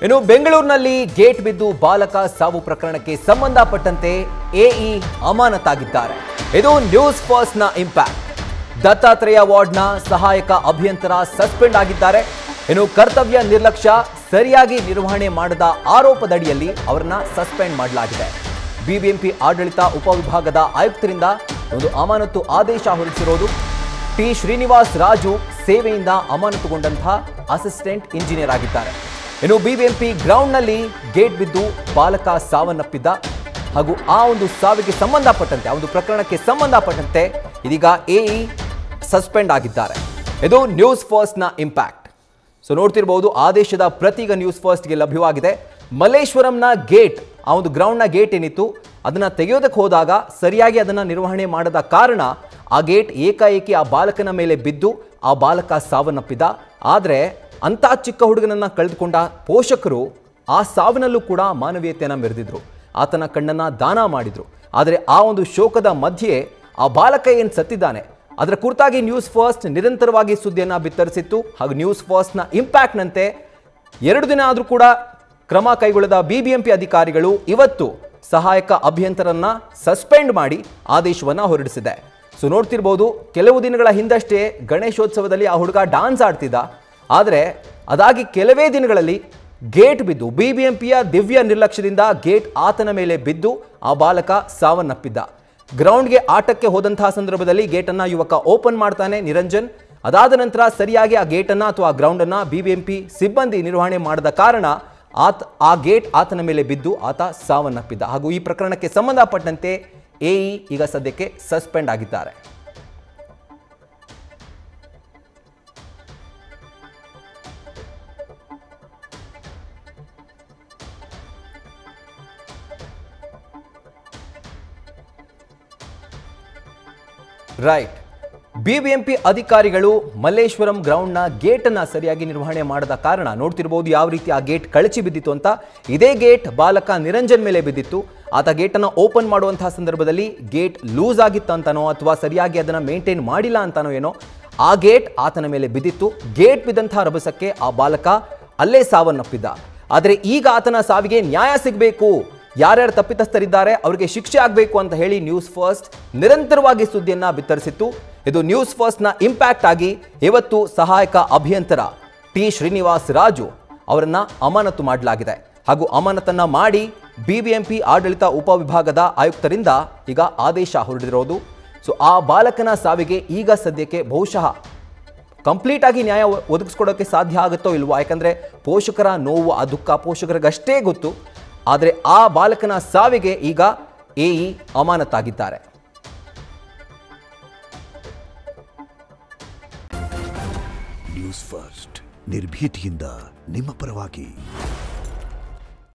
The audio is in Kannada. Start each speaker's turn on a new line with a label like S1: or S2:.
S1: ಇನ್ನು ಬೆಂಗಳೂರಿನಲ್ಲಿ ಗೇಟ್ ಬಿದ್ದು ಬಾಲಕ ಸಾವು ಪ್ರಕರಣಕ್ಕೆ ಸಂಬಂಧಪಟ್ಟಂತೆ ಎಇ ಅಮಾನತಾಗಿದ್ದಾರೆ. ಇದು ನ್ಯೂಸ್ ಫಸ್ಟ್ ನ ಇಂಪ್ಯಾಕ್ಟ್. ದತ್ತಾತ್ರೇಯ ವಾರ್ಡ್ನ ಸಹಾಯಕ ಅಭಿಯಂತರ ಸಸ್ಪೆಂಡ್ ಆಗಿದ್ದಾರೆ. ಇನ್ನು ಕರ್ತವ್ಯ ನಿರ್ಲಕ್ಷ್ಯ ಸರಿಯಾಗಿ ನಿರ್ವಹಣೆ ಮಾಡದ ಆರೋಪದಡಿಯಲ್ಲಿ ಅವರನ್ನ ಸಸ್ಪೆಂಡ್ ಮಾಡಲಾಗಿದೆ. ಬಿಬಿಎಂಪಿ ಆಡಳಿತ ಉಪವಿಭಾಗದ ಆಯುಕ್ತರಿಂದ ಒಂದು ಅಮಾನತು ಆದೇಶ ಹೊರಡಿಸಿರೋದು. ಟಿ ಶ್ರೀನಿವಾಸ್ ರಾಜು ಸೇವೆಯಿಂದ ಅಮಾನತುಗೊಂಡಂತಹ ಅಸಿಸ್ಟೆಂಟ್ ಇಂಜಿನಿಯರ್ ಆಗಿದ್ದಾರೆ. ಇನ್ನು ಬಿಬಿಎಂಪಿ ಗ್ರೌಂಡ್ನಲ್ಲಿ ಗೇಟ್ ಬಿದ್ದು ಬಾಲಕ ಸಾವನ್ನಪ್ಪಿದ್ದ ಹಾಗೂ ಆ ಒಂದು ಸಾವಿಗೆ ಸಂಬಂಧಪಟ್ಟಂತೆ ಆ ಒಂದು ಪ್ರಕರಣಕ್ಕೆ ಸಂಬಂಧಪಟ್ಟಂತೆ ಇದೀಗ ಎಇ ಸಸ್ಪೆಂಡ್ ಆಗಿದ್ದಾರೆ. ಇದು ನ್ಯೂಸ್ ಫಸ್ಟ್ ನ ಇಂಪ್ಯಾಕ್ಟ್. ಸೊ ನೋಡ್ತಿರಬಹುದು, ಆದೇಶದ ಪ್ರತೀಗ ನ್ಯೂಸ್ ಫಸ್ಟ್ಗೆ ಲಭ್ಯವಾಗಿದೆ. ಮಲ್ಲೇಶ್ವರಂನ ಗೇಟ್, ಆ ಒಂದು ಗ್ರೌಂಡ್ನ ಗೇಟ್ ಏನಿತ್ತು ಅದನ್ನ ತೆಗೆಯೋದಕ್ಕೆ ಹೋದಾಗ ಸರಿಯಾಗಿ ಅದನ್ನ ನಿರ್ವಹಣೆ ಮಾಡದ ಕಾರಣ ಆ ಗೇಟ್ ಏಕಾಏಕಿ ಆ ಬಾಲಕನ ಮೇಲೆ ಬಿದ್ದು ಆ ಬಾಲಕ ಸಾವನ್ನಪ್ಪಿದ. ಆದರೆ ಅಂಥ ಚಿಕ್ಕ ಹುಡುಗನನ್ನ ಕಳೆದುಕೊಂಡ ಪೋಷಕರು ಆ ಸಾವಿನಲ್ಲೂ ಕೂಡ ಮಾನವೀಯತೆಯನ್ನು ಮೆರೆದಿದ್ರು, ಆತನ ಕಣ್ಣನ್ನು ದಾನ ಮಾಡಿದ್ರು. ಆದರೆ ಆ ಒಂದು ಶೋಕದ ಮಧ್ಯೆ ಆ ಬಾಲಕ ಏನು ಸತ್ತಿದ್ದಾನೆ ಅದರ ಕುರಿತಾಗಿ ನ್ಯೂಸ್ ಫಸ್ಟ್ ನಿರಂತರವಾಗಿ ಸುದ್ದಿಯನ್ನು ಬಿತ್ತರಿಸಿತ್ತು. ಹಾಗೂ ನ್ಯೂಸ್ ಫಸ್ಟ್ನ ಇಂಪ್ಯಾಕ್ಟ್ನಂತೆ 2 ದಿನ ಆದರೂ ಕೂಡ ಕ್ರಮ ಕೈಗೊಳ್ಳದ ಬಿಬಿಎಂಪಿ ಅಧಿಕಾರಿಗಳು ಇವತ್ತು ಸಹಾಯಕ ಅಭಿಯಂತರನ್ನ ಸಸ್ಪೆಂಡ್ ಮಾಡಿ ಆದೇಶವನ್ನು ಹೊರಡಿಸಿದೆ. ಸೊ ನೋಡ್ತಿರ್ಬೋದು, ಕೆಲವು ದಿನಗಳ ಹಿಂದಷ್ಟೇ ಗಣೇಶೋತ್ಸವದಲ್ಲಿ ಆ ಹುಡುಗ ಡಾನ್ಸ್ ಆಡ್ತಿದ್ದ. ಆದರೆ ಅದಾಗಿ ಕೆಲವೇ ದಿನಗಳಲ್ಲಿ ಗೇಟ್ ಬಿದ್ದು ಬಿಬಿಎಂಪಿಯ ದಿವ್ಯ ನಿರ್ಲಕ್ಷ್ಯದಿಂದ ಗೇಟ್ ಆತನ ಮೇಲೆ ಬಿದ್ದು ಆ ಬಾಲಕ ಸಾವನ್ನಪ್ಪಿದ್ದ. ಗ್ರೌಂಡ್ಗೆ ಆಟಕ್ಕೆ ಹೋದಂತಹ ಸಂದರ್ಭದಲ್ಲಿ ಗೇಟನ್ನು ಯುವಕ ಓಪನ್ ಮಾಡ್ತಾನೆ ನಿರಂಜನ್. ಅದಾದ ನಂತರ ಸರಿಯಾಗಿ ಆ ಗೇಟನ್ನು ಅಥವಾ ಗ್ರೌಂಡನ್ನು ಬಿಬಿಎಂಪಿ ಸಿಬ್ಬಂದಿ ನಿರ್ವಹಣೆ ಮಾಡದ ಕಾರಣ ಆ ಗೇಟ್ ಆತನ ಮೇಲೆ ಬಿದ್ದು ಆತ ಸಾವನ್ನಪ್ಪಿದ್ದ. ಹಾಗೂ ಈ ಪ್ರಕರಣಕ್ಕೆ ಸಂಬಂಧಪಟ್ಟಂತೆ ಎಇ ಈಗ ಸದ್ಯಕ್ಕೆ ಸಸ್ಪೆಂಡ್ ಆಗಿದ್ದಾರೆ. ರೈಟ್, ಬಿಬಿಎಂಪಿ ಅಧಿಕಾರಿಗಳು ಮಲ್ಲೇಶ್ವರಂ ಗ್ರೌಂಡ್ನ ಗೇಟನ್ನು ಸರಿಯಾಗಿ ನಿರ್ವಹಣೆ ಮಾಡದ ಕಾರಣ ನೋಡ್ತಿರ್ಬೋದು ಯಾವ ರೀತಿ ಆ ಗೇಟ್ ಕಳಚಿ ಬಿದ್ದಿತ್ತು ಅಂತ. ಇದೇ ಗೇಟ್ ಬಾಲಕ ನಿರಂಜನ್ ಮೇಲೆ ಬಿದ್ದಿತ್ತು. ಆತ ಗೇಟನ್ನು ಓಪನ್ ಮಾಡುವಂತಹ ಸಂದರ್ಭದಲ್ಲಿ ಗೇಟ್ ಲೂಸ್ ಆಗಿತ್ತು ಅಂತಾನೋ ಅಥವಾ ಸರಿಯಾಗಿ ಅದನ್ನು ಮೇಂಟೈನ್ ಮಾಡಿಲ್ಲ ಅಂತಾನೋ ಏನೋ ಆ ಗೇಟ್ ಆತನ ಮೇಲೆ ಬಿದ್ದಿತ್ತು. ಗೇಟ್ ಬಿದ್ದಂತಹ ರಭಸಕ್ಕೆ ಆ ಬಾಲಕ ಅಲ್ಲೇ ಸಾವನ್ನಪ್ಪಿದ್ದ. ಆದರೆ ಈಗ ಆತನ ಸಾವಿಗೆ ನ್ಯಾಯ ಸಿಗಬೇಕು, ಯಾರ್ಯಾರು ತಪ್ಪಿತಸ್ಥರಿದ್ದಾರೆ ಅವರಿಗೆ ಶಿಕ್ಷೆ ಆಗಬೇಕು ಅಂತ ಹೇಳಿ ನ್ಯೂಸ್ ಫಸ್ಟ್ ನಿರಂತರವಾಗಿ ಸುದ್ದಿಯನ್ನ ಬಿತ್ತರಿಸಿತ್ತು. ಇದು ನ್ಯೂಸ್ ಫಸ್ಟ್ ನ ಇಂಪ್ಯಾಕ್ಟ್ ಆಗಿ ಇವತ್ತು ಸಹಾಯಕ ಅಭಿಯಂತರ ಟಿ ಶ್ರೀನಿವಾಸ್ ರಾಜು ಅವರನ್ನ ಅಮಾನತು ಮಾಡಲಾಗಿದೆ. ಹಾಗೂ ಅಮಾನತನ್ನ ಮಾಡಿ ಬಿಬಿಎಂಪಿ ಆಡಳಿತ ಉಪವಿಭಾಗದ ಆಯುಕ್ತರಿಂದ ಈಗ ಆದೇಶ ಹೊರಡಿರೋದು. ಸೊ ಆ ಬಾಲಕನ ಸಾವಿಗೆ ಈಗ ಸದ್ಯಕ್ಕೆ ಬಹುಶಃ ಕಂಪ್ಲೀಟ್ ಆಗಿ ನ್ಯಾಯ ಒದಗಿಸ್ಕೊಡೋಕ್ಕೆ ಸಾಧ್ಯ ಆಗುತ್ತೋ ಇಲ್ವೋ, ಯಾಕಂದ್ರೆ ಪೋಷಕರ ನೋವು, ಆ ದುಃಖ ಪೋಷಕರಿಗಷ್ಟೇ ಗೊತ್ತು. ಆದರೆ ಆ ಬಾಲಕನ ಸಾವಿಗೆ ಈಗ ಎಇ ಅಮಾನತಾಗಿದ್ದಾರೆ.
S2: ನ್ಯೂಸ್ ಫಸ್ಟ್ ನಿರ್ಭೀತಿಯಿಂದ ನಿಮ್ಮ ಪರವಾಗಿ.